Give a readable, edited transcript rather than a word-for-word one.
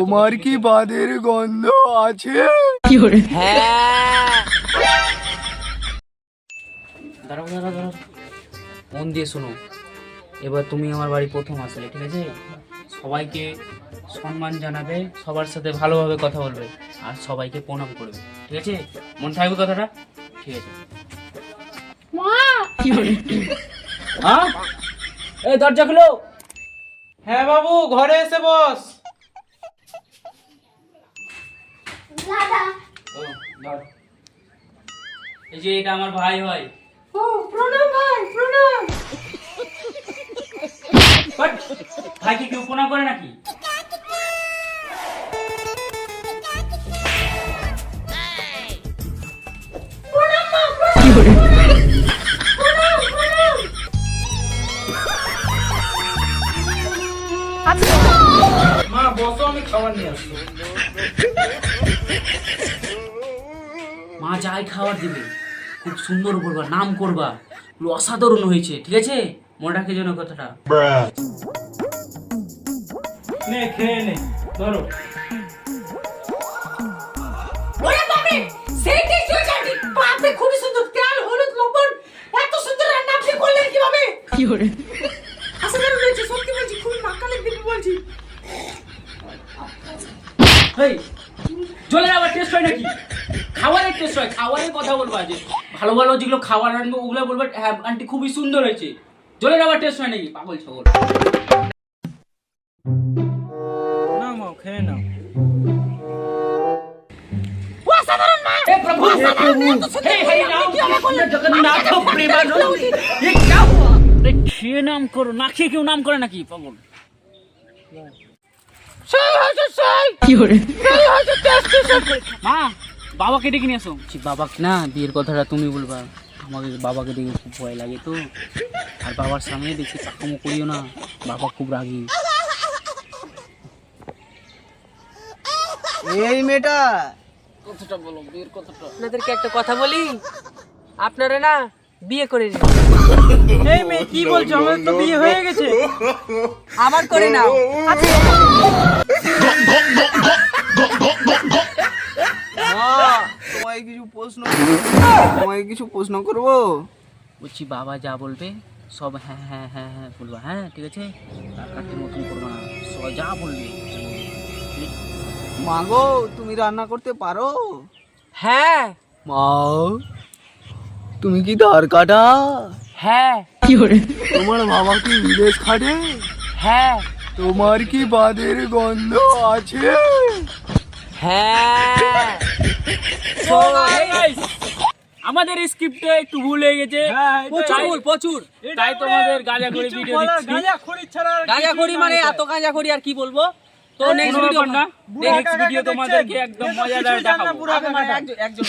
তোমার কি বাদের গন্ধ আছে? হ্যাঁ, দাঁড়াও দাঁড়াও দাঁড়াও, মন দিয়ে শোনো। এবার তুমি আমার বাড়ি প্রথম আসলে, ঠিক আছে? সবাইকে সম্মান জানাবে, সবার সাথে ভালোভাবে কথা বলবে, আর সবাইকে প্রণাম করবে, ঠিক আছে? মন থাকবে কথাটা? ঠিক আছে। হ্যাঁ, এই দরজা খুলো। হ্যাঁ বাবু, ঘরে এসে বস। ও, ধর। এই যে এটা আমার ভাই হয়। ও প্রণাম ভাই, প্রণাম। বাট, ভাই কি কেউ প্রণাম করে নাকি? মা বসো, আমি খাবার নিয়ে আসবো। মা যাই খাবার দিবে খুব সুন্দর করবা, নাম করবা, পুরো অসাধারণ হয়েছে, ঠিক আছে? মনে রাখে যেন কথাটা। নে খেয়ে নে, ধরো। ওরে বাবা, সেই টেস্ট হয়েছে আন্টি। বাপরে, খুবই সুন্দর। তেল, হলুদ, লবণ, এত সুন্দর রান্না আপনি করলেন কিভাবে? কি করে? অসাধারণ হয়েছে, সত্যি বলছি, খুবই মাখালে দিবি বলছি। এই জলের আবার টেস্ট হয় নাকি? খাবারের টেস্ট হয়, খাবারের কথা বলবা, যে ভালো ভালো যেগুলো খাবার আনবো ওগুলো বলবো হ্যাঁ আন্টি খুবই সুন্দর হয়েছে। জলের আবার টেস্ট হয় নাকি? পাগল ছাগল। না মা, খেয়ে নাও। অসাধারণ মা। हे प्रभु, हे हरि राम, जगन्नाथ प्रेमानंद, ये क्या हुआ? अरे खेয়ে নাম করো, না খেয়ে কেউ নাম করে নাকি? পাগল। সেই হয়েছে, সেই কি করে? সেই হয়েছে টেস্টি সত্যি। মা, বাবাকে ডেকে নিয়ে আসো। বাবাকে না, বিয়ের কথাটা তুমি বলবা। আমাকে বাবাকে দেখে খুব ভয় লাগে তো, আর বাবার সামনে দেখি পাকামো করিও না, বাবা খুব রাগী। এই মেয়েটা কথাটা বলো, বিয়ের কথাটা। আপনাদেরকে একটা কথা বলি, আপনারা না বিয়ে করে নিন। এই মেয়ে কি বলছো? আমার তো বিয়ে হয়ে গেছে। আমার করে নাও। মা, তোমায় কিছু প্রশ্ন করবো? বলছি বাবা যা বলবে সব হ্যাঁ হ্যাঁ হ্যাঁ হ্যাঁ বলবা, হ্যাঁ ঠিক আছে? কাকাটির মতন করবা না, সব যা বলবে। মা গো, তুমি রান্না করতে পারো? হ্যাঁ মা, তুমি কি ধার কাটা? হ্যাঁ কি করে? তোমার বাবা কি বিদেশ খাটে? হ্যাঁ তোমার কি বাদের গন্ধ আছে? হ্যাঁ। So, hey guys, আমাদের স্ক্রিপ্টে একটু ভুল হয়ে গেছে, প্রচুর। তাই তোমাদের গাঁজাখড়ি ভিডিও দিচ্ছি। গাঁজাখড়ি ছাড়া আর গাঁজাখড়ি কিছুই মানে নাই। এত গাঁজাখড়ি আর কি বলবো? তো নেক্সট কোনো ভিডিও ব্যাপার না, নেক্সট ভিডিও তোমাদেরকে একদম মজাদার দেখাবো। বুড়া কাকা একজন